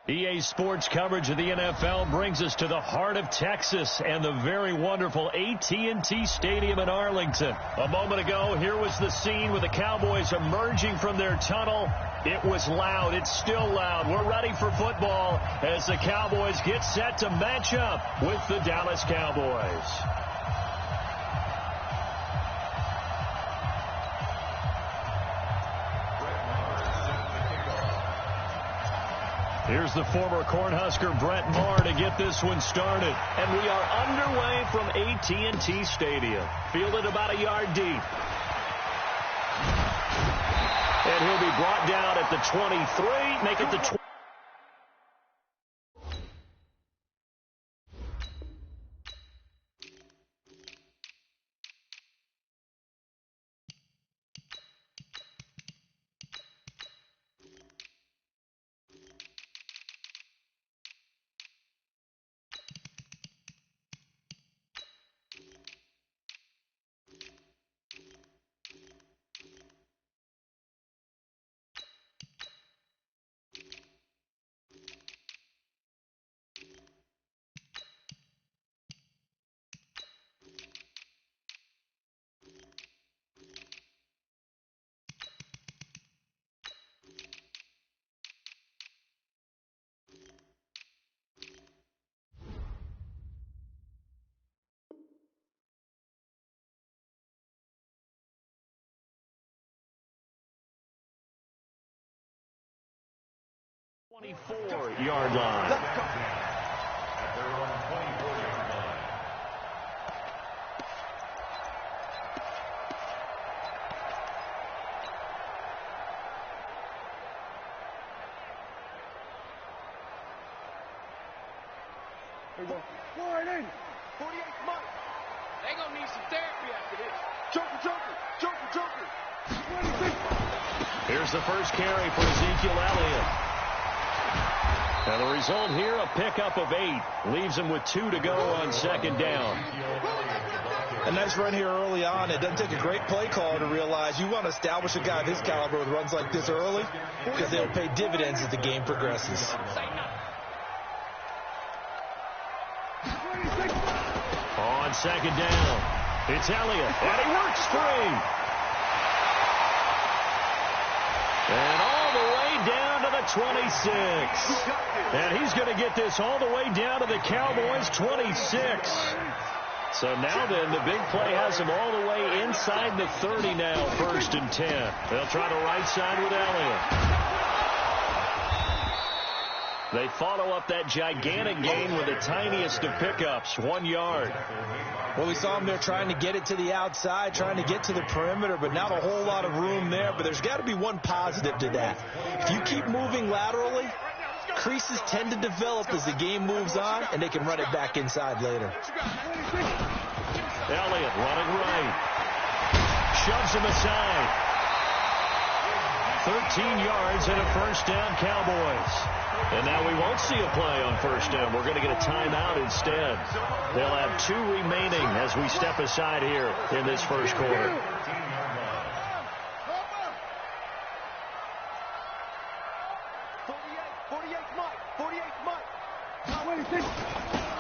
EA Sports coverage of the NFL brings us to the heart of Texas and the very wonderful AT&T Stadium in Arlington. A moment ago, here was the scene with the Cowboys emerging from their tunnel. It was loud. It's still loud. We're ready for football as the Cowboys get set to match up with the Dallas Cowboys. Here's the former Cornhusker Brett Maher to get this one started. And we are underway from AT&T Stadium. Fielded about a yard deep. And he'll be brought down at the 23. Make it the 20. Yard line. Here we go. 48, Mike. They gonna need some therapy after this. Joker. Here's the first carry for Ezekiel Elliott. And the result here, a pickup of 8. Leaves him with 2 to go on second down. A nice run here early on. It doesn't take a great play call to realize you want to establish a guy of his caliber with runs like this early because they'll pay dividends as the game progresses. On second down, it's Elliott, and he works free. And all the way down to the 26. And he's going to get this all the way down to the Cowboys' 26. So now then, the big play has him all the way inside the 30 now, 1st and 10. They'll try the right side with Elliott. They follow up that gigantic gain with the tiniest of pickups, 1 yard. Well, we saw him there trying to get it to the outside, trying to get to the perimeter, but not a whole lot of room there. But there's got to be one positive to that. If you keep moving laterally, creases tend to develop as the game moves on, and they can run it back inside later. Elliott running right. Shoves him aside. 13 yards and a first down, Cowboys. And now we won't see a play on first down. We're going to get a timeout instead. They'll have 2 remaining as we step aside here in this first quarter.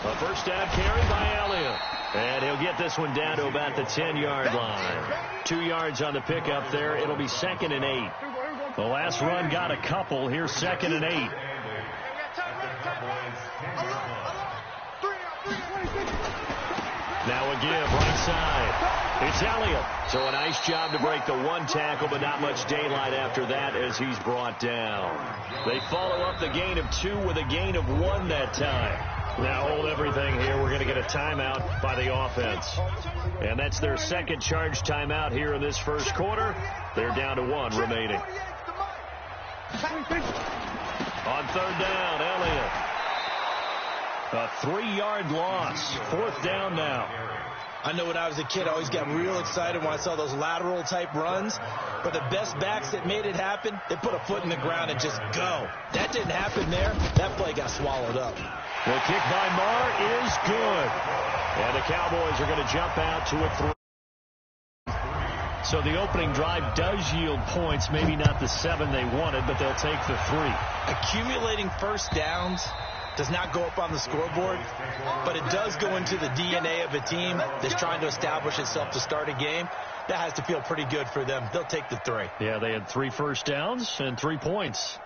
A first down carry by Elliott. And he'll get this one down to about the 10-yard line. 2 yards on the pickup there. It'll be 2nd and 8. The last run got a couple. Here's 2nd and 8. Now a give, right side. It's Elliott. So a nice job to break the 1 tackle, but not much daylight after that as he's brought down. They follow up the gain of 2 with a gain of 1 that time. Now hold everything here. We're going to get a timeout by the offense. And that's their second charge timeout here in this first quarter. They're down to 1 remaining. On 3rd down, Elliott. A 3-yard loss. 4th down now. I know when I was a kid, I always got real excited when I saw those lateral-type runs. But the best backs that made it happen, they put a foot in the ground and just go. That didn't happen there. That play got swallowed up. The kick by Maher is good. And the Cowboys are going to jump out to a 3. So the opening drive does yield points, maybe not the 7 they wanted, but they'll take the 3. Accumulating first downs does not go up on the scoreboard, but it does go into the DNA of a team that's trying to establish itself to start a game. That has to feel pretty good for them. They'll take the 3. Yeah, they had 3 first downs and 3 points.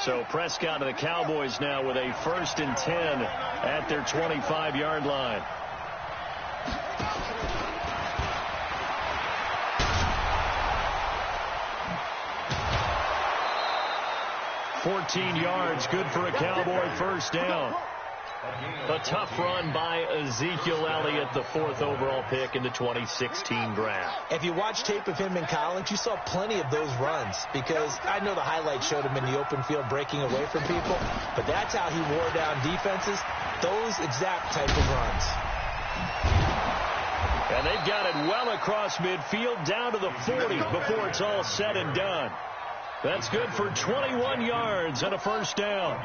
So Prescott and the Cowboys now with a 1st and 10 at their 25-yard line. $14 yards, good for a Cowboy first down. A tough run by Ezekiel Elliott, the 4th overall pick in the 2016 draft. If you watch tape of him in college, you saw plenty of those runs, because I know the highlights showed him in the open field breaking away from people, but that's how he wore down defenses, those exact type of runs. And they've got it well across midfield down to the 40 before it's all said and done. That's good for 21 yards and a first down.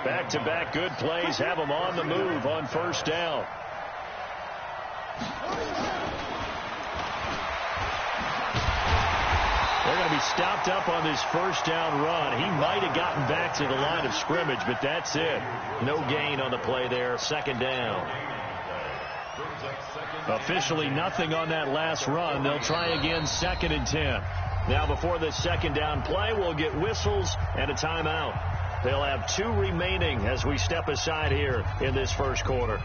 Back-to-back good plays have them on the move on first down. They're going to be stopped up on this first down run. He might have gotten back to the line of scrimmage, but that's it. No gain on the play there. 2nd down. Officially nothing on that last run. They'll try again 2nd and 10. Now before this 2nd down play, we'll get whistles and a timeout. They'll have 2 remaining as we step aside here in this first quarter.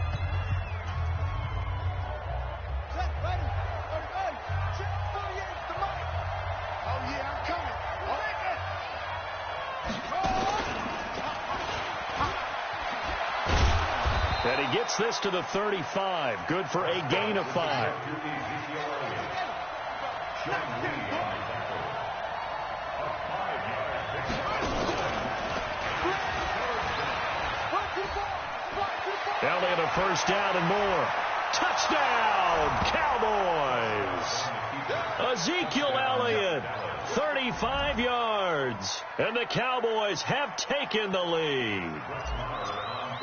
And he gets this to the 35. Good for a gain of 5. Elliott a first down and more. Touchdown, Cowboys. Ezekiel Elliott, 35 yards. And the Cowboys have taken the lead.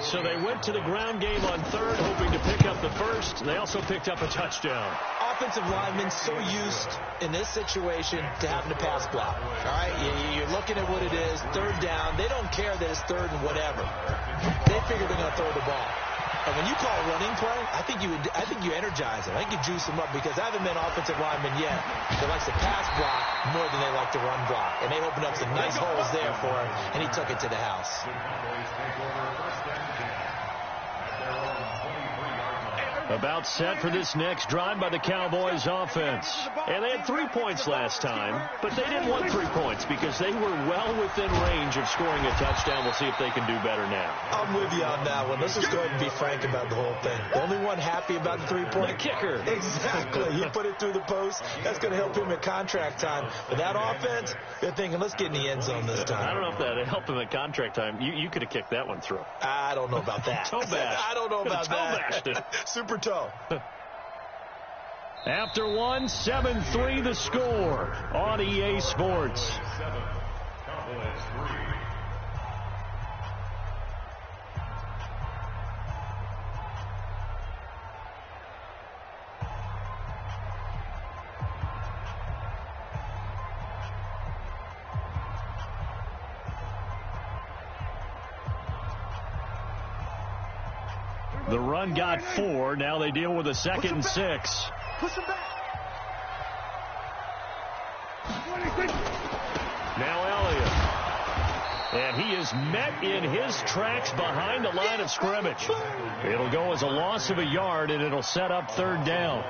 So they went to the ground game on 3rd, hoping to pick up the 1st. They also picked up a touchdown. Offensive linemen so used in this situation to having to pass block. All right, you're looking at what it is, 3rd down. They don't care that it's 3rd and whatever. They figure they're going to throw the ball. And when you call a running play, I think you energize them. I think you juice them up, because I haven't been offensive lineman yet that likes to pass block more than they like to run block. And they opened up some nice holes there for him, and he took it to the house. About set for this next drive by the Cowboys offense. And they had 3 points last time, but they didn't want 3 points because they were well within range of scoring a touchdown. We'll see if they can do better now. I'm with you on that one. Let's just go ahead and be frank about the whole thing. The only one happy about the 3-point. The kicker. Exactly. He put it through the post. That's going to help him at contract time. But that offense, they're thinking, let's get in the end zone this time. I don't know if that helped him at contract time. You could have kicked that one through. I don't know about that. Toe bash. I don't know about that. Toe bashed it. Super toe. After 1, 7-3 the score on EA Sports. The run got 4. Now they deal with a 2nd and 6. Push him back. Now Elliott. And he is met in his tracks behind the line of scrimmage. It'll go as a loss of a yard, and it'll set up 3rd down.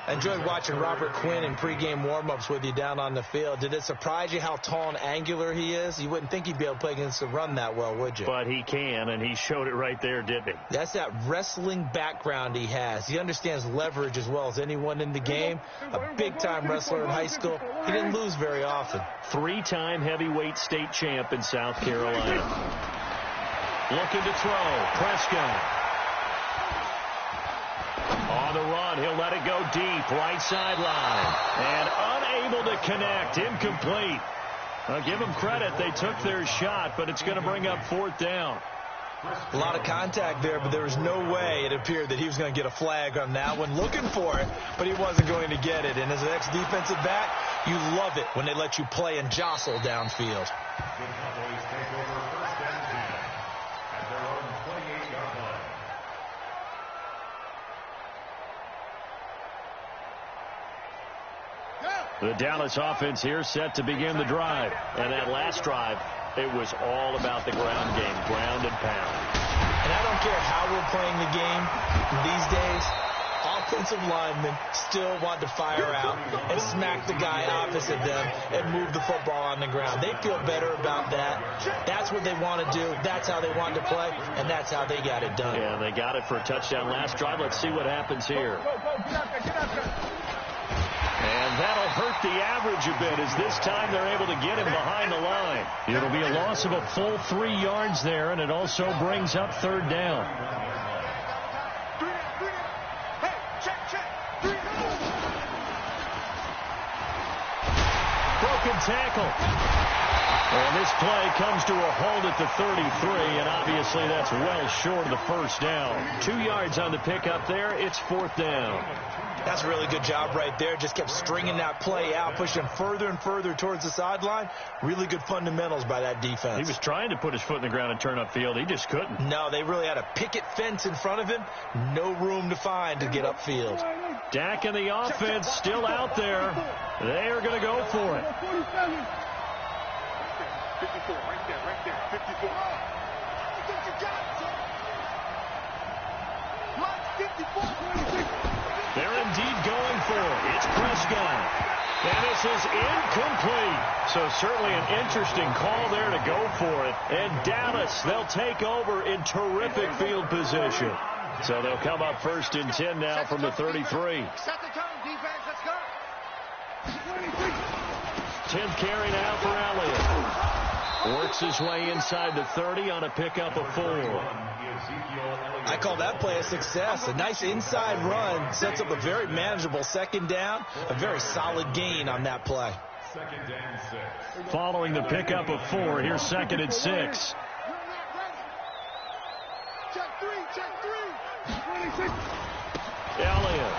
I enjoyed watching Robert Quinn in pregame warm-ups with you down on the field. Did it surprise you how tall and angular he is? You wouldn't think he'd be able to play against the run that well, would you? But he can, and he showed it right there, didn't he? That's that wrestling background he has. He understands leverage as well as anyone in the game. A big-time wrestler in high school. He didn't lose very often. 3-time heavyweight state champ in South Carolina. Looking to throw. Prescott. On the run, he'll let it go deep, right sideline. And unable to connect, incomplete. I'll give them credit. They took their shot, but it's going to bring up 4th down. A lot of contact there, but there was no way it appeared that he was going to get a flag on that one. Looking for it, but he wasn't going to get it. And as an ex-defensive back, you love it when they let you play and jostle downfield. The Dallas offense here set to begin the drive. And that last drive, it was all about the ground game, ground and pound. And I don't care how we're playing the game these days, offensive linemen still want to fire out and smack the guy opposite them and move the football on the ground. They feel better about that. That's what they want to do. That's how they want to play, and that's how they got it done. Yeah, they got it for a touchdown last drive. Let's see what happens here. And that'll hurt the average a bit as this time they're able to get him behind the line. It'll be a loss of a full 3 yards there, and it also brings up 3rd down. Broken tackle. And this play comes to a halt at the 33, and obviously that's well short of the 1st down. 2 yards on the pickup there. It's 4th down. That's a really good job right there. Just kept stringing that play out, pushing further and further towards the sideline. Really good fundamentals by that defense. He was trying to put his foot in the ground and turn upfield. He just couldn't. No, they really had a picket fence in front of him. No room to find to get upfield. Dak and the offense still out there. They are going to go for it. 54, right there, 54. They're indeed going for it. It's Prescott. And this is incomplete. So certainly an interesting call there to go for it. And Dallas, they'll take over in terrific field position. So they'll come up 1st and 10 now from the 33. Set the tone, defense, let's go. 10th carry now for Elliott. Works his way inside the 30 on a pickup of 4. I call that play a success. A nice inside run sets up a very manageable 2nd down. A very solid gain on that play. Following the pickup of 4, here's 2nd and 6. Elliott.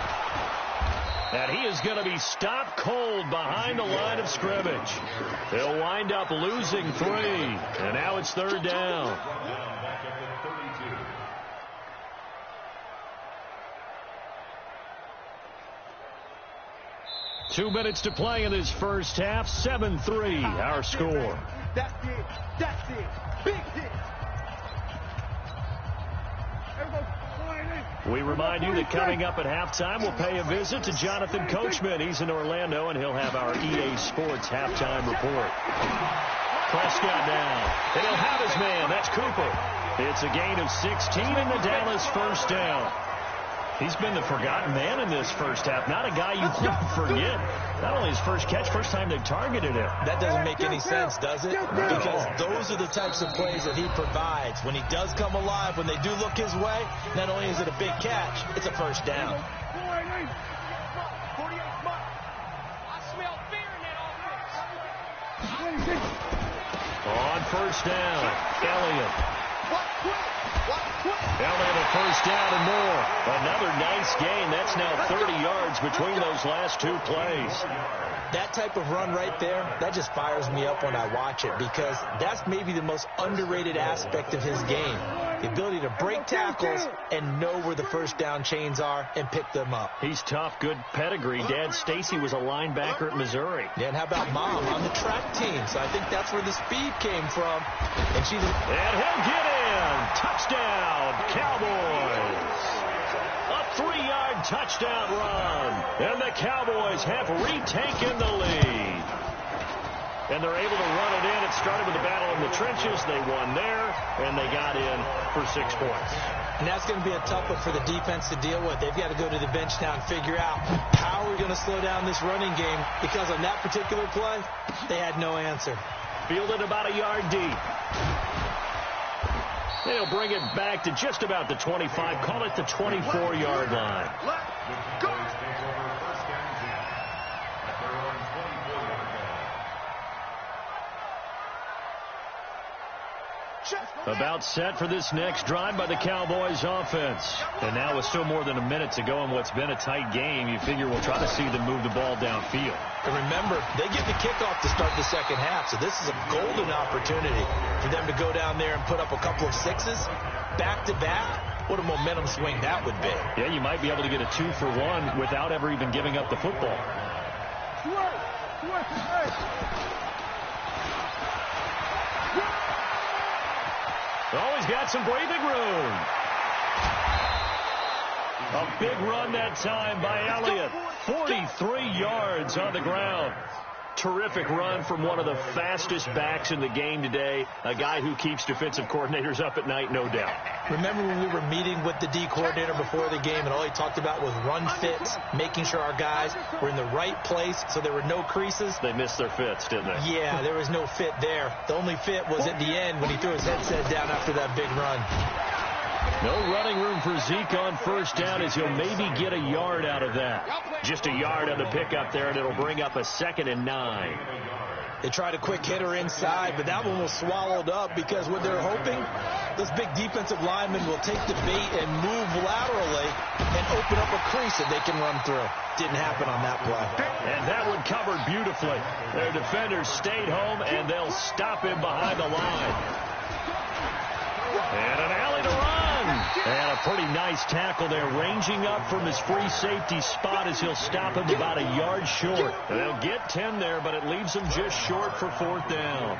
And he is going to be stopped cold behind the line of scrimmage. They'll wind up losing 3. And now it's 3rd down. 2 minutes to play in this first half. 7-3 our score. That's it. That's it. Big hit. We remind you that coming up at halftime, we'll pay a visit to Jonathan Coachman. He's in Orlando, and he'll have our EA Sports halftime report. Prescott now, and he'll have his man. That's Cooper. It's a gain of 16 in the Dallas 1st down. He's been the forgotten man in this first half. Not a guy you want to forget. Not only his first catch, first time they've targeted him. That doesn't make any sense, does it? Because those are the types of plays that he provides. When he does come alive, when they do look his way, not only is it a big catch, it's a 1st down. On 1st down, Elliott. Elliott a 1st down and more. Another nice gain. That's now 30 yards between those last 2 plays. That type of run right there, that just fires me up when I watch it, because that's maybe the most underrated aspect of his game. The ability to break tackles and know where the 1st down chains are and pick them up. He's tough, good pedigree. Dad Stacy was a linebacker at Missouri. Yeah, and how about Mom on the track team? So I think that's where the speed came from. And he'll get in. Touchdown, Cowboys. A 3-yard touchdown run. And the Cowboys have retaken the lead. And they're able to run it in. It started with a battle in the trenches. They won there, and they got in for 6 points. And that's going to be a tough one for the defense to deal with. They've got to go to the bench now and figure out how we're going to slow down this running game, because on that particular play, they had no answer. Fielded about a yard deep. They'll bring it back to just about the 25. Call it the 24-yard line. Let's go. About set for this next drive by the Cowboys offense. And now with still more than a minute to go in what's been a tight game, you figure we'll try to see them move the ball downfield. And remember, they get the kickoff to start the second half, so this is a golden opportunity for them to go down there and put up a couple of sixes back-to-back. What a momentum swing that would be. Yeah, you might be able to get a 2-for-1 without ever even giving up the football. Oh, he's got some breathing room. A big run that time by Elliott. 43 yards on the ground. Terrific run from one of the fastest backs in the game today. A guy who keeps defensive coordinators up at night, no doubt. Remember when we were meeting with the D coordinator before the game and all he talked about was run fits, making sure our guys were in the right place so there were no creases? They missed their fits, didn't they? Yeah, there was no fit there. The only fit was at the end when he threw his headset down after that big run. No running room for Zeke on first down as he'll maybe get a yard out of that. Just a yard on the pickup there, and it'll bring up a 2nd and 9. They tried a quick hitter inside, but that one was swallowed up because what they're hoping, those big defensive linemen will take the bait and move laterally and open up a crease that they can run through. Didn't happen on that play. And that one covered beautifully. Their defenders stayed home, and they'll stop him behind the line. And an alley to run. And a pretty nice tackle there, ranging up from his free safety spot as he'll stop him about a yard short. They'll get 10 there, but it leaves them just short for 4th down.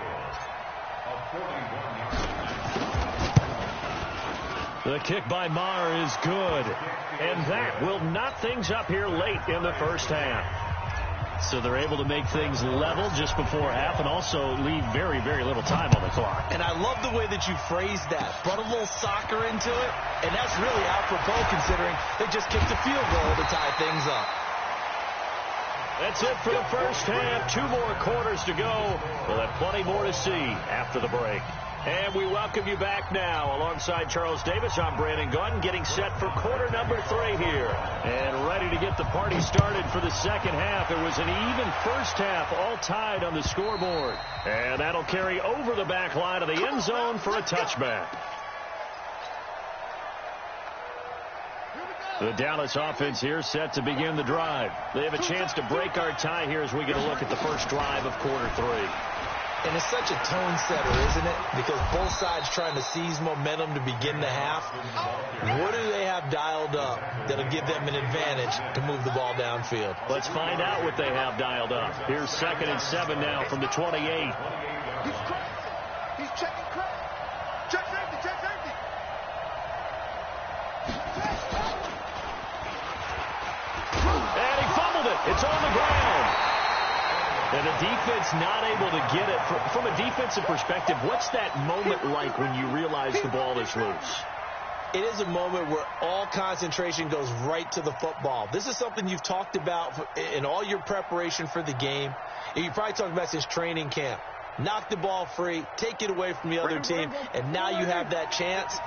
The kick by Maher is good. And that will knot things up here late in the first half. So they're able to make things level just before half and also leave very, very little time on the clock. And I love the way that you phrased that. Brought a little soccer into it, and that's really apropos considering they just kicked a field goal to tie things up. That's it for the first half. 2 more quarters to go. We'll have plenty more to see after the break. And we welcome you back now. Alongside Charles Davis, I'm Brandon Gordon, getting set for quarter number 3 here. And ready to get the party started for the second half. It was an even first half, all tied on the scoreboard. And that'll carry over the back line of the end zone for a touchback. The Dallas offense here set to begin the drive. They have a chance to break our tie here as we get a look at the first drive of quarter 3. And it's such a tone setter, isn't it? Because both sides trying to seize momentum to begin the half. What do they have dialed up that'll give them an advantage to move the ball downfield? Let's find out what they have dialed up. Here's 2nd and 7 now from the 28. He's checking crack. Check safety, check safety. And he fumbled it. It's on the ground. And the defense not able to get it. From a defensive perspective, what's that moment like when you realize the ball is loose? It is a moment where all concentration goes right to the football. This is something you've talked about in all your preparation for the game. And you probably talked about since training camp. Knock the ball free, take it away from the other team, and now you have that chance.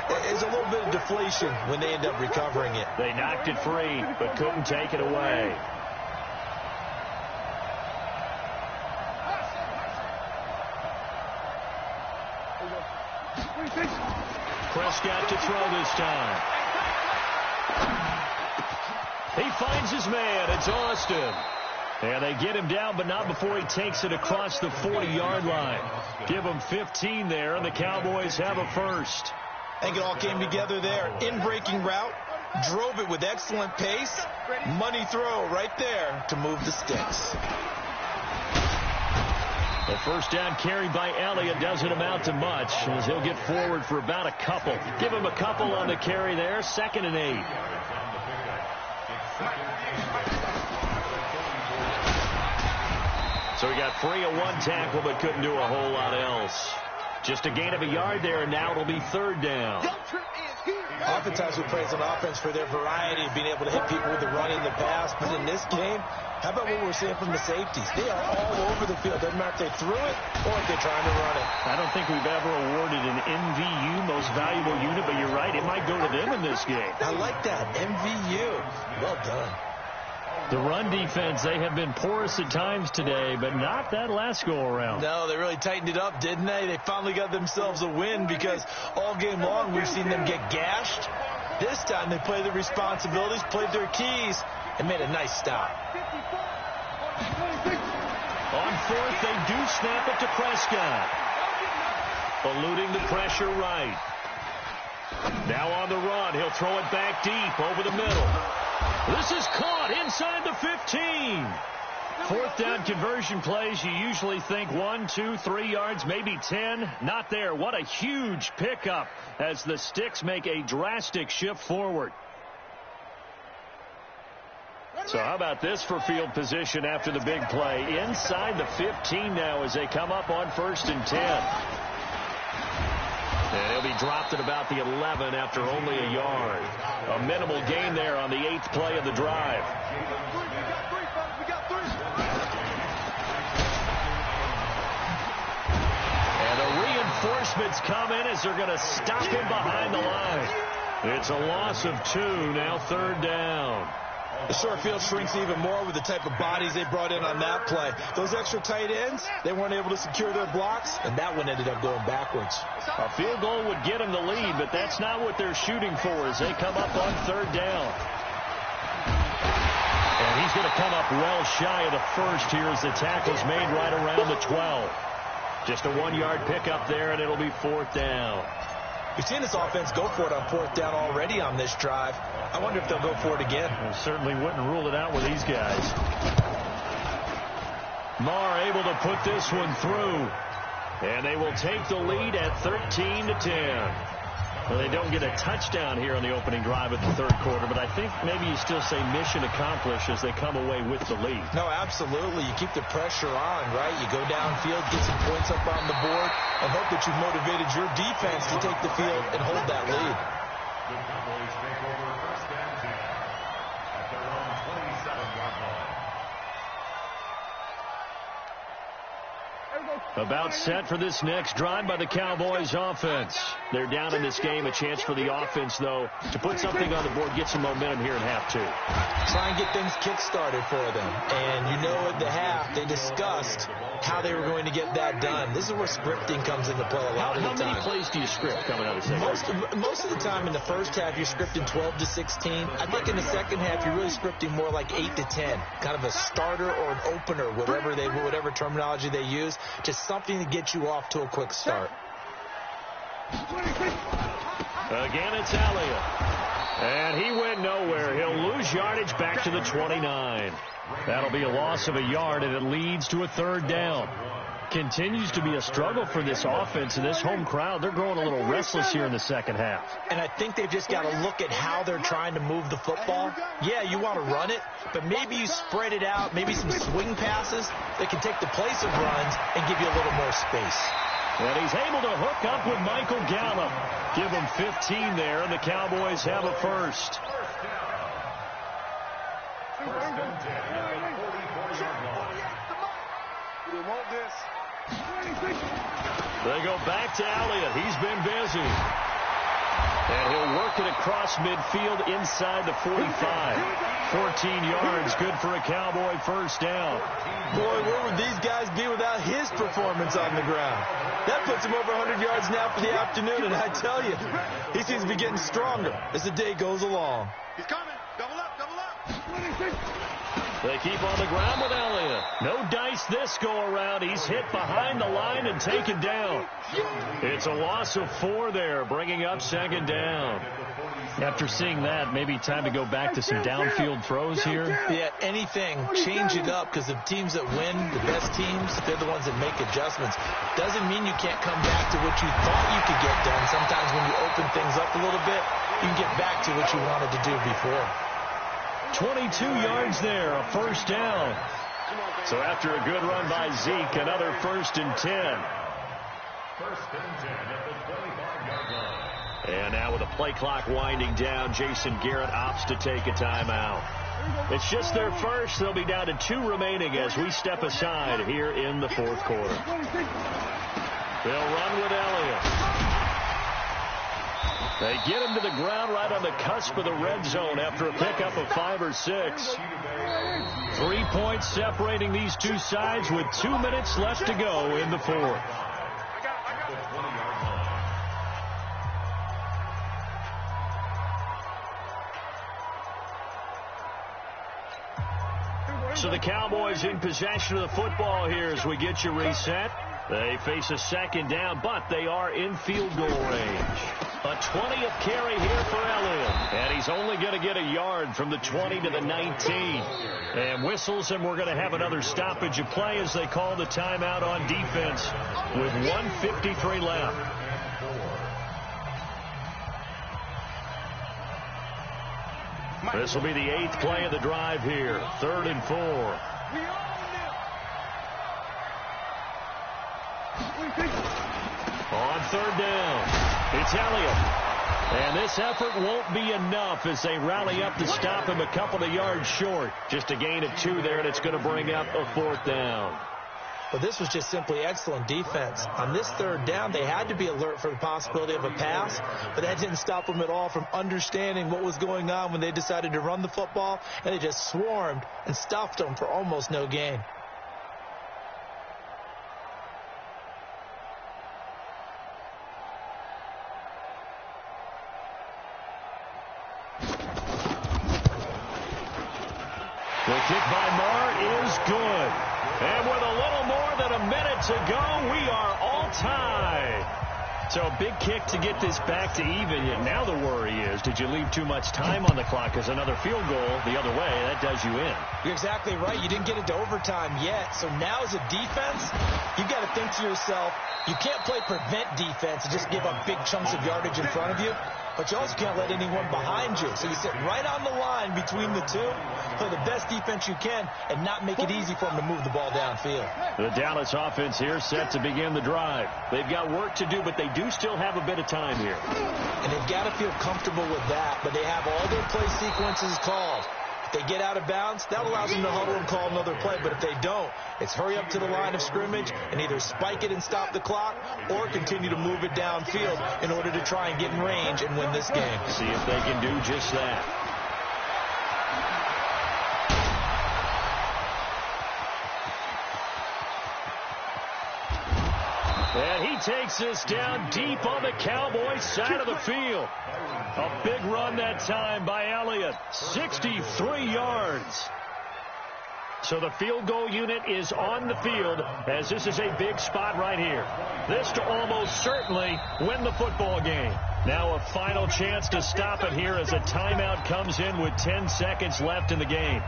There's a little bit of deflation when they end up recovering it. They knocked it free, but couldn't take it away. Prescott to throw this time. He finds his man. It's Austin. And they get him down, but not before he takes it across the 40-yard line. Give him 15 there, and the Cowboys have a first. I think it all came together there. In-breaking route, drove it with excellent pace. Money throw right there to move the sticks. The first down carry by Elliott doesn't amount to much as he'll get forward for about a couple. Give him a couple on the carry there. 2nd and 8. So he got free of 1 tackle but couldn't do a whole lot else. Just a gain of a yard there, and now it'll be 3rd down. Oftentimes we praise on offense for their variety of being able to hit people with the run in the pass. But in this game, how about what we're seeing from the safeties? They are all over the field. Doesn't matter if they threw it or if they're trying to run it. I don't think we've ever awarded an MVU, most valuable unit, but you're right. It might go to them in this game. I like that. MVU. Well done. The run defense, they have been porous at times today, but not that last go-around. No, they really tightened it up, didn't they? They finally got themselves a win because all game long we've seen them get gashed. This time they played their responsibilities, played their keys, and made a nice stop. On fourth, they do snap it to Prescott. Eluding the pressure right. Now on the run, he'll throw it back deep over the middle. This is caught inside the 15. Fourth down conversion plays, you usually think 1, 2, 3 yards, maybe 10. Not there. What a huge pickup as the Sticks make a drastic shift forward. So how about this for field position after the big play? Inside the 15 now as they come up on 1st and 10. And he'll be dropped at about the 11 after only a yard. A minimal gain there on the 8th play of the drive. And the reinforcements come in as they're going to stop him behind the line. It's a loss of 2, now 3rd down. The short field shrinks even more with the type of bodies they brought in on that play. Those extra tight ends, they weren't able to secure their blocks, and that one ended up going backwards. A field goal would get them the lead, but that's not what they're shooting for as they come up on 3rd down. And he's going to come up well shy of the first here as the tackle's made right around the 12. Just a 1-yard pickup there, and it'll be 4th down. We've seen this offense go for it on 4th down already on this drive. I wonder if they'll go for it again. Well, certainly wouldn't rule it out with these guys. Marr able to put this one through. And they will take the lead at 13-10. Well, they don't get a touchdown here on the opening drive of the 3rd quarter, but I think maybe you still say mission accomplished as they come away with the lead. No, absolutely. You keep the pressure on, right? You go downfield, get some points up on the board, and hope that you've motivated your defense to take the field and hold that lead. The Cowboys take over 1st and 10 at their own 27-yard line. About set for this next drive by the Cowboys offense. They're down in this game. A chance for the offense, though, to put something on the board, get some momentum here in half 2. Try and get things kick-started for them. And you know at the half, they discussed how they were going to get that done. This is where scripting comes into play a lot of the time. How many plays do you script coming out of the second? Most of the time in the first half, you're scripting 12 to 16. I think in the second half, you're really scripting more like 8 to 10. Kind of a starter or an opener, whatever terminology they use. Just something to get you off to a quick start. Again, it's Elliott. And he went nowhere. He'll lose yardage back to the 29. That'll be a loss of a yard, and it leads to a 3rd down. Continues to be a struggle for this offense, and this home crowd, they're growing a little restless here in the second half. And I think they've just got to look at how they're trying to move the football. Yeah, you want to run it, but maybe you spread it out, maybe some swing passes that can take the place of runs and give you a little more space. And he's able to hook up with Michael Gallup. Give him 15 there, and the Cowboys have a first. First and 10 at the 44-yard line. We want this. They go back to Elliott. He's been busy. And he'll work it across midfield inside the 45. 14 yards, good for a Cowboy first down. Boy, where would these guys be without his performance on the ground? That puts him over 100 yards now for the afternoon, and I tell you, he seems to be getting stronger as the day goes along. He's coming. Double up, double up. They keep on the ground with Elliott. No dice this go-around. He's hit behind the line and taken down. It's a loss of 4 there, bringing up 2nd down. After seeing that, maybe time to go back to some downfield throws here. Yeah, anything. Change it up, because the teams that win, the best teams, they're the ones that make adjustments. Doesn't mean you can't come back to what you thought you could get done. Sometimes when you open things up a little bit, you can get back to what you wanted to do before. 22 yards there, a first down. So after a good run by Zeke, another 1st and 10. 1st and 10 at the 25-yard line. And now with the play clock winding down, Jason Garrett opts to take a timeout. It's just their first. They'll be down to 2 remaining as we step aside here in the 4th quarter. They'll run with Elliott. They get him to the ground right on the cusp of the red zone after a pickup of 5 or 6. 3 points separating these two sides with 2 minutes left to go in the fourth. So the Cowboys in possession of the football here as we get you reset. They face a second down, but they are in field goal range. A 20th carry here for Elliott. And he's only going to get a yard from the 20 to the 19. And whistles, and we're going to have another stoppage of play as they call the timeout on defense with 1:53 left. This will be the 8th play of the drive here. 3rd and 4. On 3rd down, it's Elliott. And this effort won't be enough as they rally up to stop him a couple of yards short. Just a gain of 2 there, and it's going to bring up a 4th down. But this was just simply excellent defense. On this 3rd down, they had to be alert for the possibility of a pass, but that didn't stop them at all from understanding what was going on when they decided to run the football, and they just swarmed and stuffed them for almost no gain. The kick by Marr is good. And with a little more than a minute to go, we are all tied. So a big kick to get this back to even. Yet now the worry is, did you leave too much time on the clock? Because another field goal the other way, that does you in. You're exactly right. You didn't get into overtime yet. So now as a defense, you've got to think to yourself, you can't play prevent defense and just give up big chunks of yardage in front of you. But you also can't let anyone behind you. So you sit right on the line between the two, play the best defense you can, and not make it easy for them to move the ball downfield. The Dallas offense here set to begin the drive. They've got work to do, but they do still have a bit of time here. And they've got to feel comfortable with that, but they have all their play sequences called. If they get out of bounds, that allows them to huddle and call another play. But if they don't, it's hurry up to the line of scrimmage and either spike it and stop the clock or continue to move it downfield in order to try and get in range and win this game. See if they can do just that. And he takes this down deep on the Cowboys side of the field. A big run that time by Elliott. 63 yards. So the field goal unit is on the field as this is a big spot right here. This to almost certainly win the football game. Now a final chance to stop it here as a timeout comes in with 10 seconds left in the game.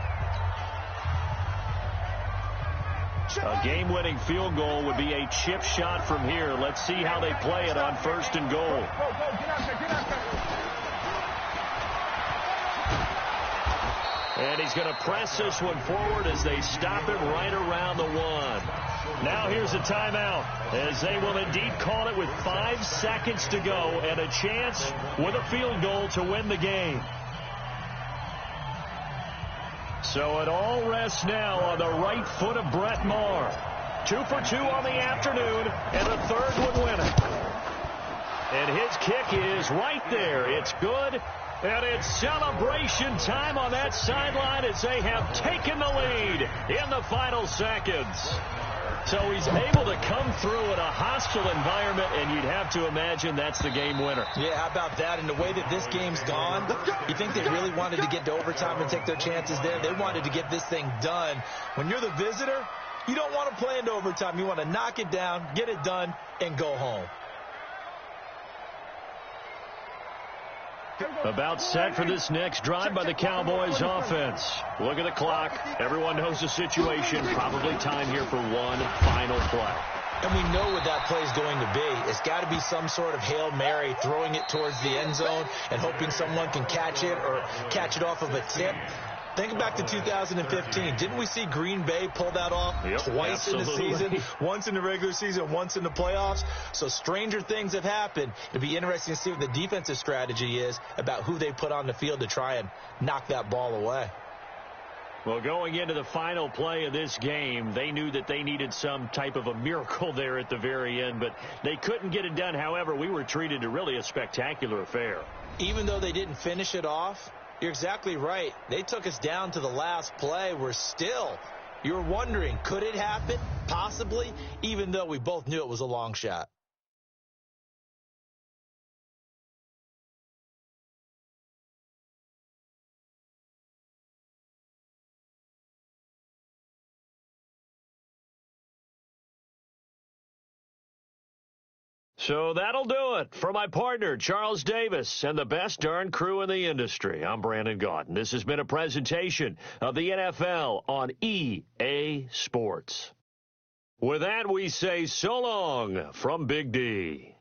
A game-winning field goal would be a chip shot from here. Let's see how they play it on 1st and goal. And he's going to press this one forward as they stop it right around the 1. Now here's a timeout as they will indeed call it with 5 seconds to go and a chance with a field goal to win the game. So it all rests now on the right foot of Brett Maher. 2 for 2 on the afternoon, and the 3rd would win it. And his kick is right there. It's good, and it's celebration time on that sideline as they have taken the lead in the final seconds. So he's able to come through in a hostile environment, and you'd have to imagine that's the game winner. Yeah, how about that? And the way that this game's gone, you think they really wanted to get to overtime and take their chances there? They wanted to get this thing done. When you're the visitor, you don't want to play into overtime. You want to knock it down, get it done, and go home. About set for this next drive by the Cowboys offense. Look at the clock. Everyone knows the situation. Probably time here for one final play. And we know what that play is going to be. It's got to be some sort of Hail Mary, throwing it towards the end zone and hoping someone can catch it or catch it off of a tip. Think back to 2015. Didn't we see Green Bay pull that off twice in the season? Once in the regular season, once in the playoffs. So stranger things have happened. It'll be interesting to see what the defensive strategy is about who they put on the field to try and knock that ball away. Well, going into the final play of this game, they knew that they needed some type of a miracle there at the very end, but they couldn't get it done. However, we were treated to really a spectacular affair. Even though they didn't finish it off, you're exactly right. They took us down to the last play. You're wondering, could it happen? Possibly, even though we both knew it was a long shot. So that'll do it. For my partner, Charles Davis, and the best darn crew in the industry, I'm Brandon Gaudin. This has been a presentation of the NFL on EA Sports. With that, we say so long from Big D.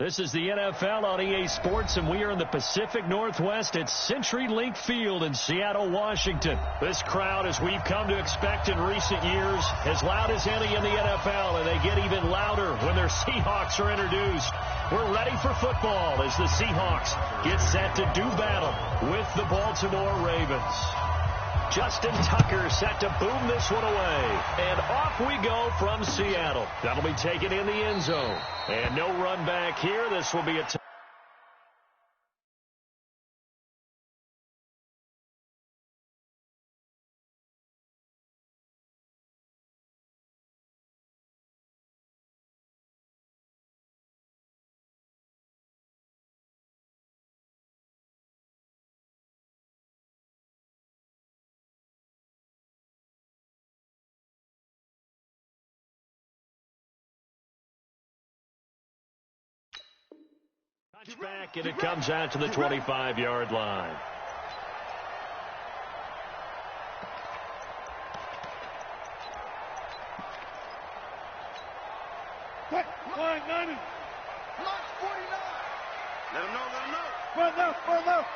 This is the NFL on EA Sports, and we are in the Pacific Northwest at CenturyLink Field in Seattle, Washington. This crowd, as we've come to expect in recent years, as loud as any in the NFL, and they get even louder when their Seahawks are introduced. We're ready for football as the Seahawks get set to do battle with the Baltimore Ravens. Justin Tucker set to boom this one away. And off we go from Seattle. That'll be taken in the end zone. And no run back here. This will be a touchback, and it comes out to the 25-yard line. Quick, line 90. Line 49. Let him know, let him know. Run left.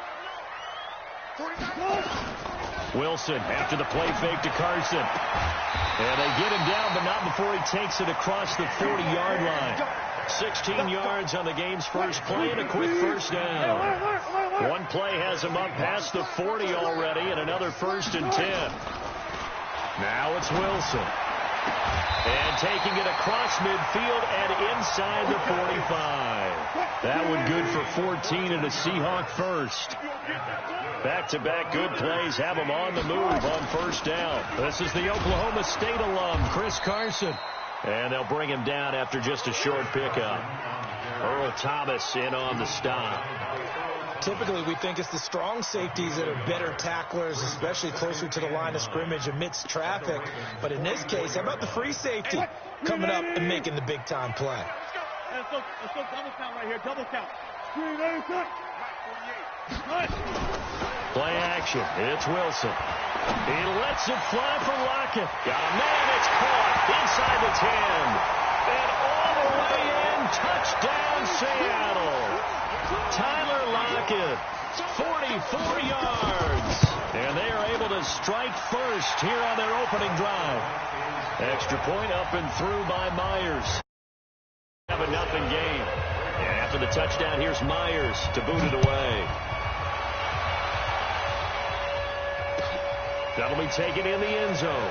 49. Wilson after the play fake to Carson. And they get him down, but not before he takes it across the 40-yard line. 16 yards on the game's first play and a quick first down. One play has him up past the 40 already, and another 1st and 10. Now it's Wilson. And taking it across midfield and inside the 45. That one good for 14 and a Seahawk first. Back-to-back good plays have him on the move on first down. This is the Oklahoma State alum, Chris Carson. And they'll bring him down after just a short pickup. Earl Thomas in on the stop. Typically, we think it's the strong safeties that are better tacklers, especially closer to the line of scrimmage amidst traffic. But in this case, how about the free safety coming up and making the big-time play? Let's go double count right here, double count. Play action. It's Wilson. He lets it fly for Lockett. Got a man. It's caught inside the 10. And all the way in. Touchdown, Seattle. Tyler Lockett, 44 yards. And they are able to strike first here on their opening drive. Extra point up and through by Myers. Have a nothing game. And after the touchdown, here's Myers to boot it away. That'll be taken in the end zone.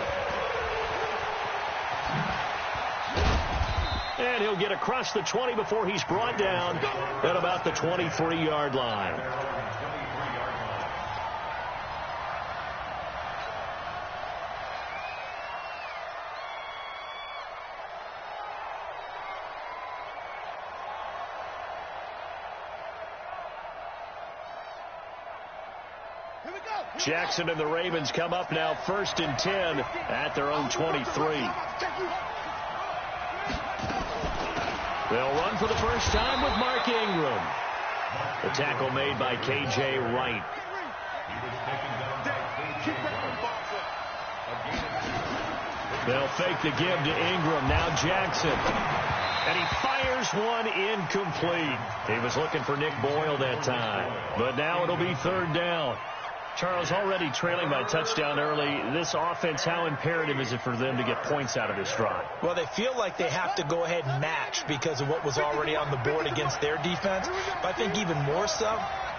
And he'll get across the 20 before he's brought down at about the 23-yard line. Jackson and the Ravens come up now 1st and 10 at their own 23. They'll run for the first time with Mark Ingram. The tackle made by K.J. Wright. They'll fake the give to Ingram. Now Jackson. And he fires one incomplete. He was looking for Nick Boyle that time. But now it'll be 3rd down. Charles, already trailing by a touchdown early. This offense, how imperative is it for them to get points out of this drive? Well, they feel like they have to go ahead and match because of what was already on the board against their defense. But I think even more so,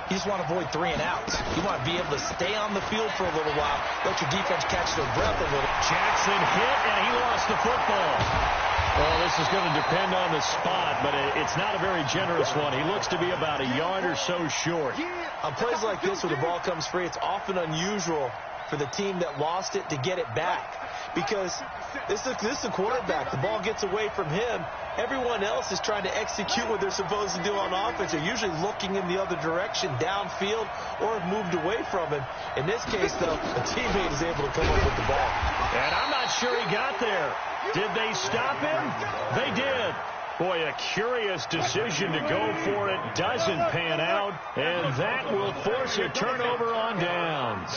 you just want to avoid 3 and outs. You want to be able to stay on the field for a little while, let your defense catch their breath a little. Jackson hit, and he lost the football. Well, this is going to depend on the spot, but it's not a very generous one. He looks to be about a yard or so short. On plays like this where the ball comes free, it's often unusual for the team that lost it to get it back. Because this is a quarterback. The ball gets away from him. Everyone else is trying to execute what they're supposed to do on offense. They're usually looking in the other direction, downfield, or have moved away from him. In this case, though, a teammate is able to come up with the ball. And I'm not sure he got there. Did they stop him? They did. Boy, a curious decision to go for it. Doesn't pan out. And that will force a turnover on downs.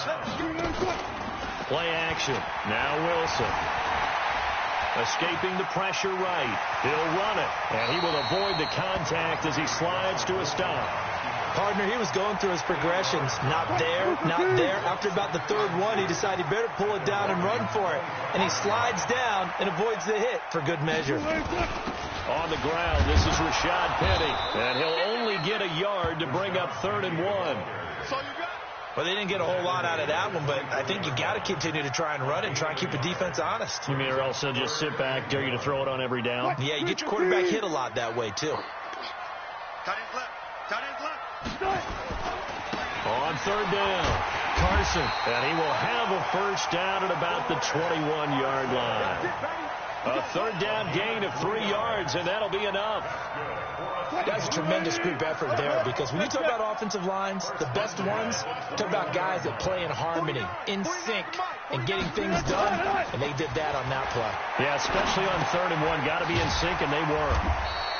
Play action. Now Wilson. Escaping the pressure right. He'll run it, and he will avoid the contact as he slides to a stop. Partner, he was going through his progressions. Not there, not there. After about the third one, he decided he better pull it down and run for it. And he slides down and avoids the hit for good measure. On the ground, this is Rashad Penny, and he'll only get a yard to bring up 3rd and 1. Well, they didn't get a whole lot out of that one, but I think you got to continue to try and run it and try and keep the defense honest. You mean or else they'll just sit back, dare you to throw it on every down? Yeah, you get your quarterback hit a lot that way, too. On 3rd down, Carson, and he will have a first down at about the 21-yard line. A 3rd down gain of 3 yards, and that'll be enough. That's a tremendous group effort there, because when you talk about offensive lines, the best ones, talk about guys that play in harmony, in sync, and getting things done, and they did that on that play. Yeah, especially on 3rd and 1. Got to be in sync, and they were.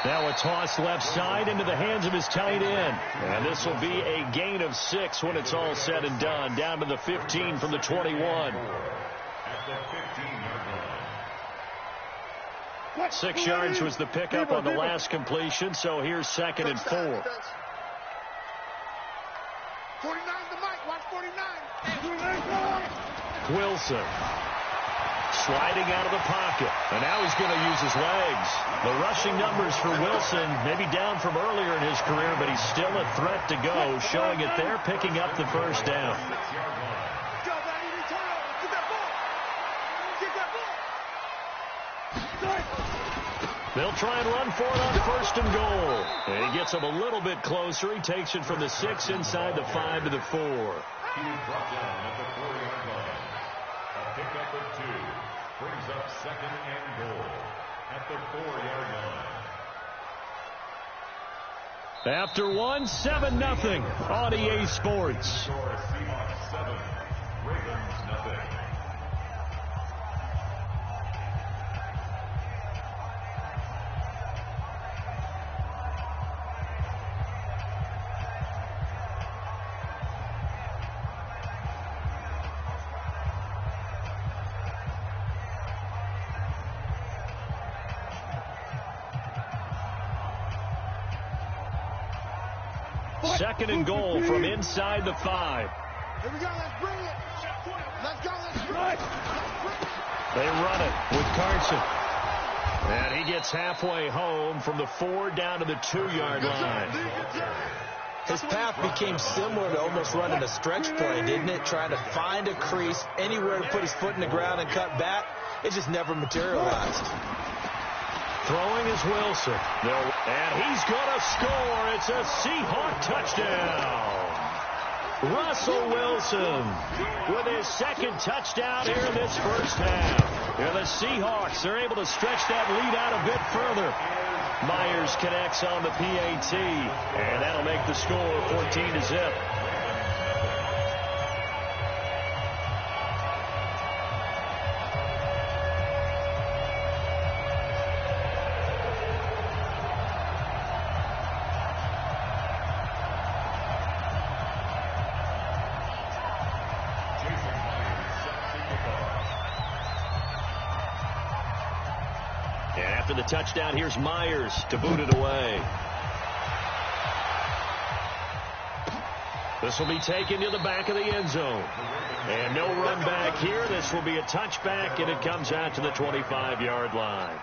Now a toss left side into the hands of his tight end. And this will be a gain of 6 when it's all said and done. Down to the 15 from the 21. 6 yards was the pickup on the last completion, so here's 2nd and 4. 49 the mic, watch 49. Wilson sliding out of the pocket, and now he's going to use his legs. The rushing numbers for Wilson maybe down from earlier in his career, but he's still a threat to go, showing it there, picking up the first down. They'll try and run for it on 1st and goal. And he gets him a little bit closer. He takes it from the 6 inside the 5 to the 4. He is brought down at the 4-yard line. A pickup of 2 brings up 2nd and goal at the 4-yard line. After 1, 7-0 on EA Sports. Seahawks 7, Ravens nothing. Second and goal from inside the 5. Here we go, let's bring it. Let's go, let's bring it. They run it with Carson. And he gets halfway home from the 4 down to the 2-yard line. His path became similar to almost running a stretch play, didn't it? Trying to find a crease, anywhere to put his foot in the ground and cut back. It just never materialized. Throwing is Wilson. And he's going to score. It's a Seahawk touchdown. Russell Wilson with his 2nd touchdown here in this first half. And the Seahawks are able to stretch that lead out a bit further. Myers connects on the PAT, and that'll make the score 14-0. After the touchdown, here's Myers to boot it away. This will be taken to the back of the end zone. And no run back here. This will be a touchback, and it comes out to the 25-yard line.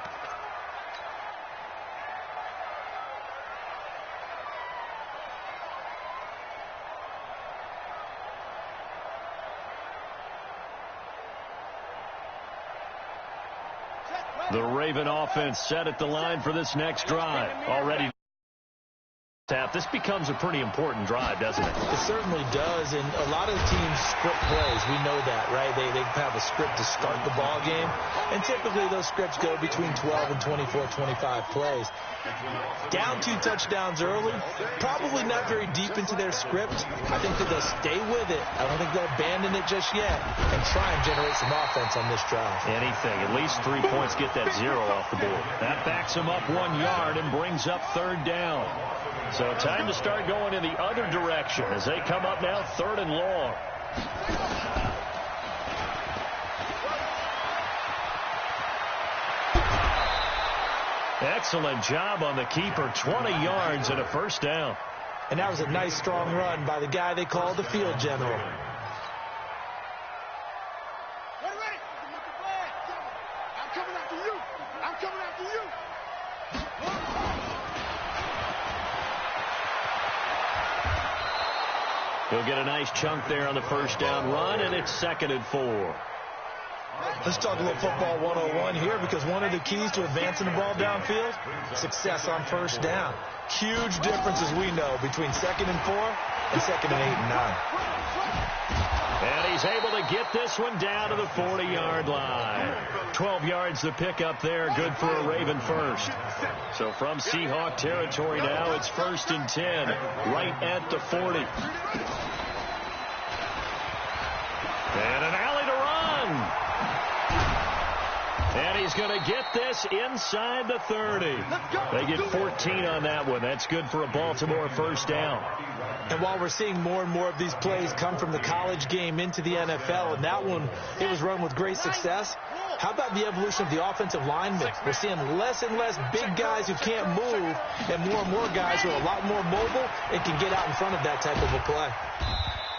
The Raven offense set at the line for this next drive. Already tap. This becomes a pretty important drive, doesn't it? It certainly does, and a lot of the teams script plays. We know that, right? They have a script to start the ball game, and typically those scripts go between 12 and 24, 25 plays. Down 2 touchdowns early, probably not very deep into their script. I think that they'll stay with it. I don't think they'll abandon it just yet and try and generate some offense on this drive. Anything. At least 3 points, get that 0 off the board. That backs them up 1 yard and brings up 3rd down. So time to start going in the other direction as they come up now 3rd and long. Excellent job on the keeper. 20 yards and a first down. And that was a nice, strong run by the guy they called the field general. I'm coming after you. I'm coming after you. He'll get a nice chunk there on the first down run, and it's 2nd and 4. Let's talk a little football 101 here, because one of the keys to advancing the ball downfield, success on first down. Huge difference, as we know, between 2nd and 4 and 2nd and 8 and 9. And he's able to get this one down to the 40-yard line. 12 yards to pick up there, good for a Raven first. So from Seahawk territory now, it's 1st and 10, right at the 40. And an alley to run. And he's going to get this inside the 30. They get 14 on that one. That's good for a Baltimore first down. And while we're seeing more and more of these plays come from the college game into the NFL, and that one, it was run with great success, how about the evolution of the offensive linemen? We're seeing less and less big guys who can't move and more guys who are a lot more mobile and can get out in front of that type of a play.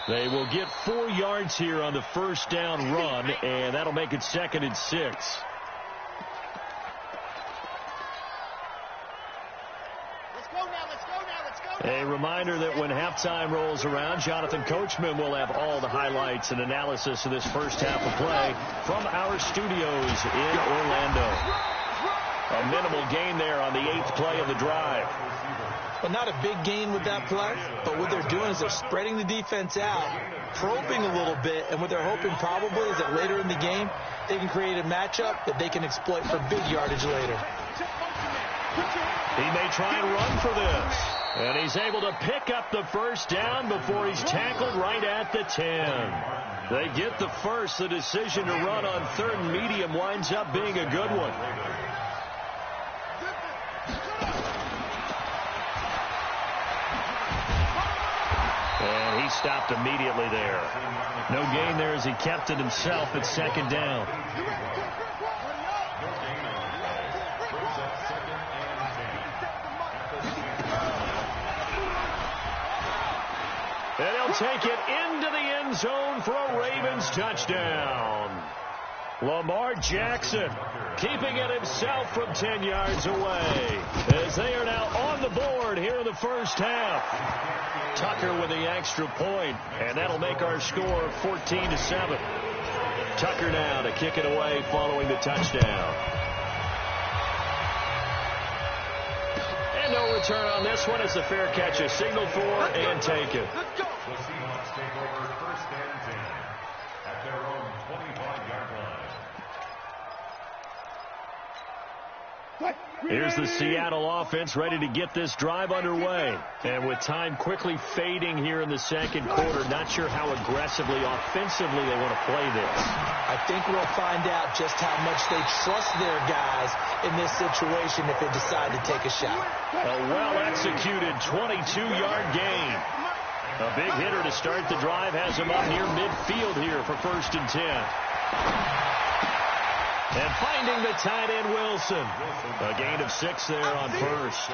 They will get 4 yards here on the first down run, and that'll make it 2nd and 6. A reminder that when halftime rolls around, Jonathan Coachman will have all the highlights and analysis of this first half of play from our studios in Orlando. A minimal gain there on the 8th play of the drive. Well, not a big gain with that play, but what they're doing is they're spreading the defense out, probing a little bit, and what they're hoping probably is that later in the game, they can create a matchup that they can exploit for big yardage later. He may try and run for this. And he's able to pick up the first down before he's tackled right at the 10. They get the first. The decision to run on 3rd and medium winds up being a good one. And he stopped immediately there. No gain there as he kept it himself at 2nd down. And he'll take it into the end zone for a Ravens touchdown. Lamar Jackson keeping it himself from 10 yards away as they are now on the board here in the first half. Tucker with the extra point, and that'll make our score 14-7. Tucker now to kick it away following the touchdown. And no return on this one. It's a fair catch, a signal for, and take it. The Seahawks take over 1st and 10 at their own 25-yard line. Here's the Seattle offense ready to get this drive underway. And with time quickly fading here in the 2nd quarter, not sure how aggressively, offensively they want to play this. I think we'll find out just how much they trust their guys in this situation if they decide to take a shot. A well-executed 22-yard gain. A big hitter to start the drive has him up near midfield here for 1st and 10. And finding the tight end, Wilson. A gain of 6 there on first.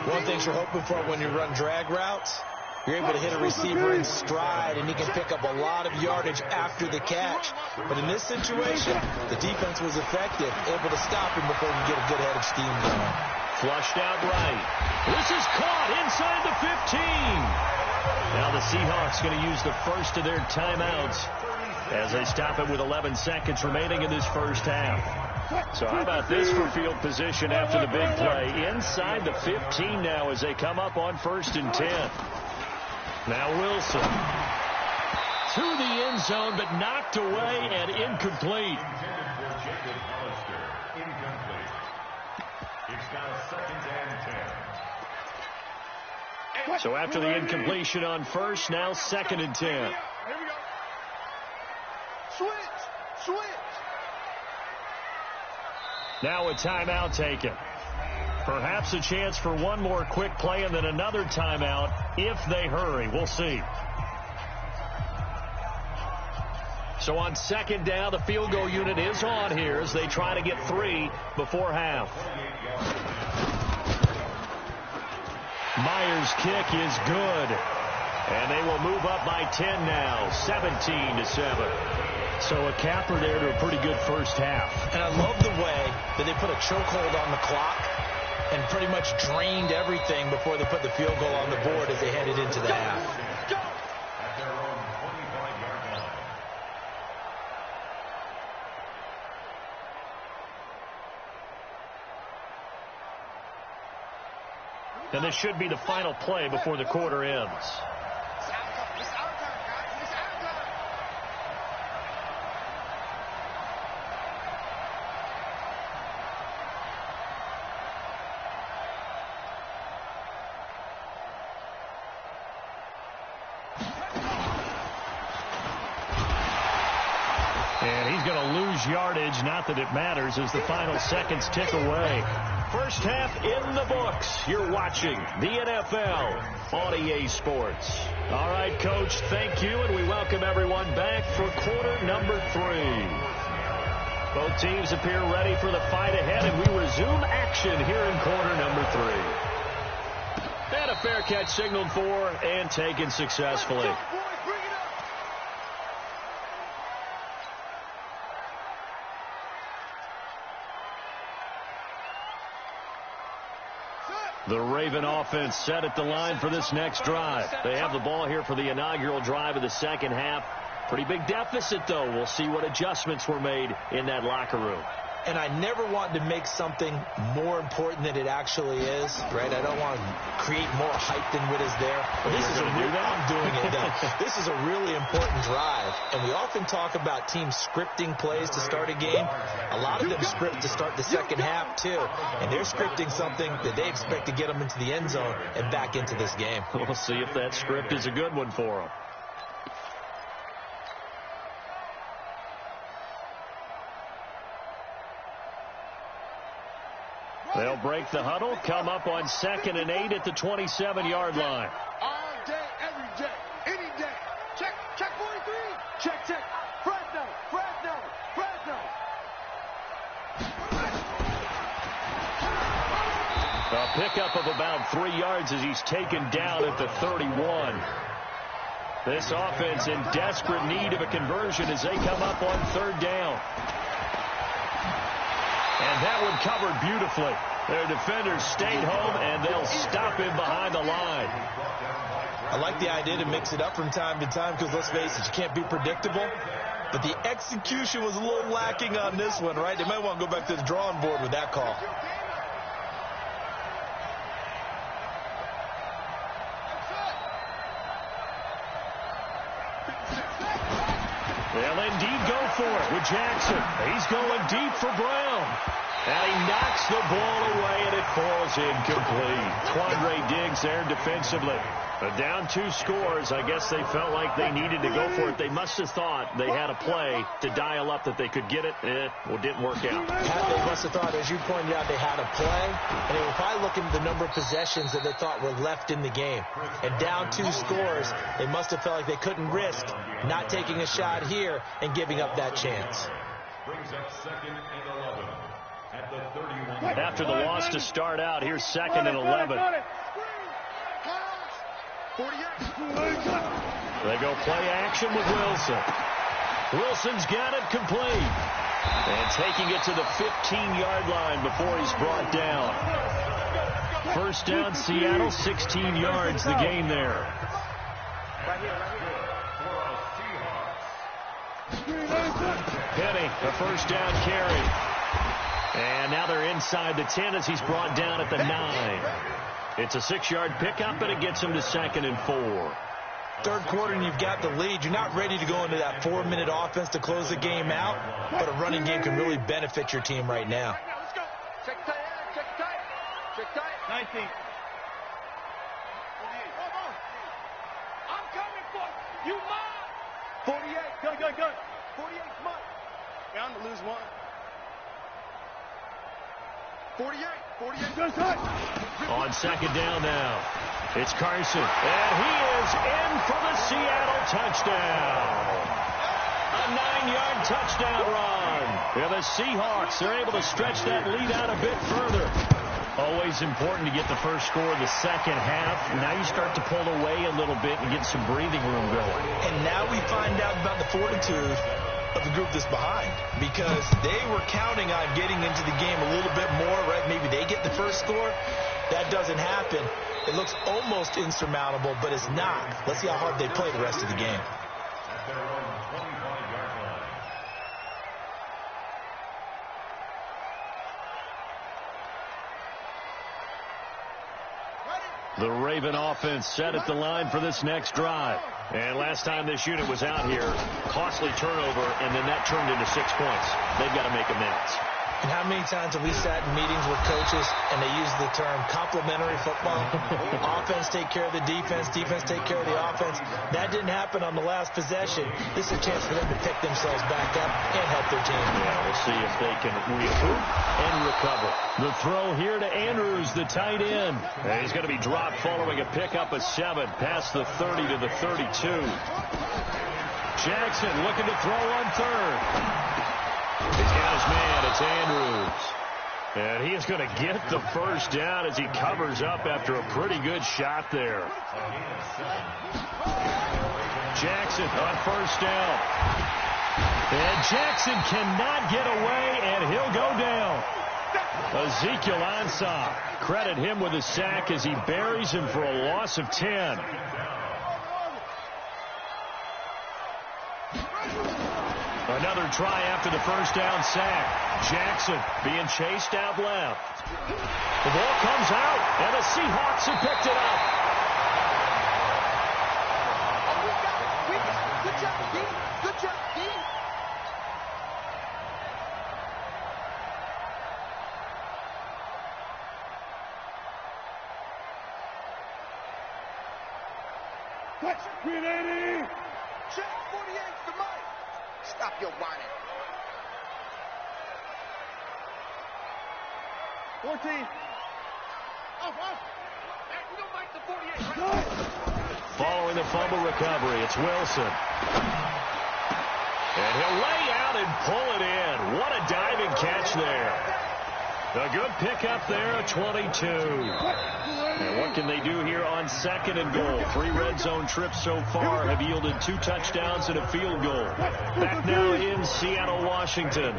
One thing you're hoping for when you run drag routes, you're able to hit a receiver in stride, and he can pick up a lot of yardage after the catch. But in this situation, the defense was effective, able to stop him before he could get a good head of steam going. Flushed out right. This is caught inside the 15. Now the Seahawks going to use the first of their timeouts as they stop it with 11 seconds remaining in this first half. So how about this for field position after the big play? Inside the 15 now as they come up on 1st and 10. Now Wilson to the end zone, but knocked away and incomplete. It's now 2nd and 10. So after the incompletion on first, now 2nd and 10. Here we go. Switch. Now a timeout taken. Perhaps a chance for one more quick play and then another timeout if they hurry. We'll see. So on second down, the field goal unit is on here as they try to get 3 before half. Myers' kick is good. And they will move up by 10 now, 17-7. So a capper there to a pretty good first half. And I love the way that they put a chokehold on the clock and pretty much drained everything before they put the field goal on the board as they headed into the half. At their own 25-yard line. And this should be the final play before the quarter ends. And he's going to lose yardage, not that it matters, as the final seconds tick away. First half in the books. You're watching the NFL on EA Sports. All right, Coach, thank you, and we welcome everyone back for quarter number 3. Both teams appear ready for the fight ahead, and we resume action here in quarter number 3. And a fair catch signaled for and taken successfully. The Raven offense set at the line for this next drive. They have the ball here for the inaugural drive of the second half. Pretty big deficit, though. We'll see what adjustments were made in that locker room. And I never want to make something more important than it actually is, right? I don't want to create more hype than what is there. But this is I'm doing it now. This is a really important drive. And we often talk about teams scripting plays to start a game. A lot of them script to start the second half, too. And they're scripting something that they expect to get them into the end zone and back into this game. We'll see if that script is a good one for them. They'll break the huddle, come up on 2nd and 8 at the 27-yard line. All day, every day, any day. Check 43. Check. Fresno. A pickup of about 3 yards as he's taken down at the 31. This offense in desperate need of a conversion as they come up on 3rd down. And that one covered beautifully. Their defenders stayed home, and they'll stop him behind the line. I like the idea to mix it up from time to time because, let's face it, you can't be predictable. But the execution was a little lacking on this one, right? They might want to go back to the drawing board with that call. They'll indeed go for it with Jackson. He's going deep for Brown. And he knocks the ball away, and it falls incomplete. Quandre Diggs there defensively. But down 2 scores, I guess they felt like they needed to go for it. They must have thought they had a play to dial up that they could get it. It didn't work out. They must have thought, as you pointed out, they had a play. And they were probably looking at the number of possessions that they thought were left in the game. And down 2 scores, they must have felt like they couldn't risk not taking a shot here and giving up that chance. Brings up 2nd and 11 at the 31. After the loss to start out, here's 2nd and 11. They go play action with Wilson. Wilson's got it complete. And taking it to the 15-yard line before he's brought down. First down, Seattle, 16 yards the gain there. Penny, a first down carry. And now they're inside the 10 as he's brought down at the 9. It's a 6-yard pickup, and it gets him to 2nd and 4. Third quarter, and you've got the lead. You're not ready to go into that 4-minute offense to close the game out, but a running game can really benefit your team right now. Let's go. Check tight. 19. I'm coming for you. Mine. 48. Good. 48's mine. Bound to lose 1. 48. Good tight. On 2nd down now. It's Carson. And he is in for the Seattle touchdown. A 9-yard touchdown run. Yeah, the Seahawks are able to stretch that lead out a bit further. Always important to get the first score of the second half. Now you start to pull away a little bit and get some breathing room going. And now we find out about the fortitude of the group that's behind, because they were counting on getting into the game a little bit more, right? Maybe they get the first score. That doesn't happen. It looks almost insurmountable, but it's not. Let's see how hard they play the rest of the game. At their own 25-yard line. The Raven offense set at the line for this next drive. And last time this unit was out here, costly turnover, and then that turned into 6 points. They've got to make amends. And how many times have we sat in meetings with coaches and they use the term complementary football? Offense take care of the defense, defense take care of the offense. That didn't happen on the last possession. This is a chance for them to pick themselves back up and help their team. Yeah, we'll see if they can recoup and recover. The throw here to Andrews, the tight end. And he's going to be dropped following a pickup of 7 past the 30 to the 32. Jackson looking to throw on third. He's got his man. It's Andrews. And he is going to get the first down as he covers up after a pretty good shot there. Jackson on first down. And Jackson cannot get away, and he'll go down. Ezekiel Ansah, credit him with a sack as he buries him for a loss of 10. Another try after the first down sack. Jackson being chased out left. The ball comes out, and the Seahawks have picked it up. Good job, Dean. Good job, Dean. Touch, 380. Check, 48's the mic. Stop your whining. 14. Off. Hey, we don't like the 48. Right? Following the fumble recovery, it's Wilson. And he'll lay out and pull it in. What a diving catch there. A good pickup there, 22. And what can they do here on 2nd and goal? 3 red zone trips so far have yielded 2 touchdowns and a field goal. Back now in Seattle, Washington.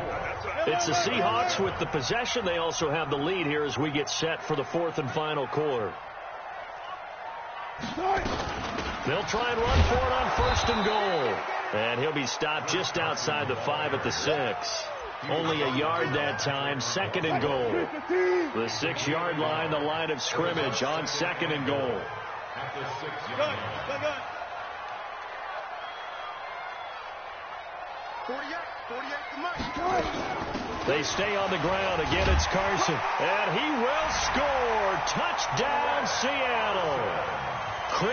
It's the Seahawks with the possession. They also have the lead here as we get set for the 4th and final quarter. They'll try and run for it on 1st and goal. And he'll be stopped just outside the 5 at the 6. Only a yard that time, 2nd and goal. The 6-yard line, the line of scrimmage on 2nd and goal. At the 6-yard line. 48 to Mike. They stay on the ground. Again, it's Carson. And he will score. Touchdown, Seattle.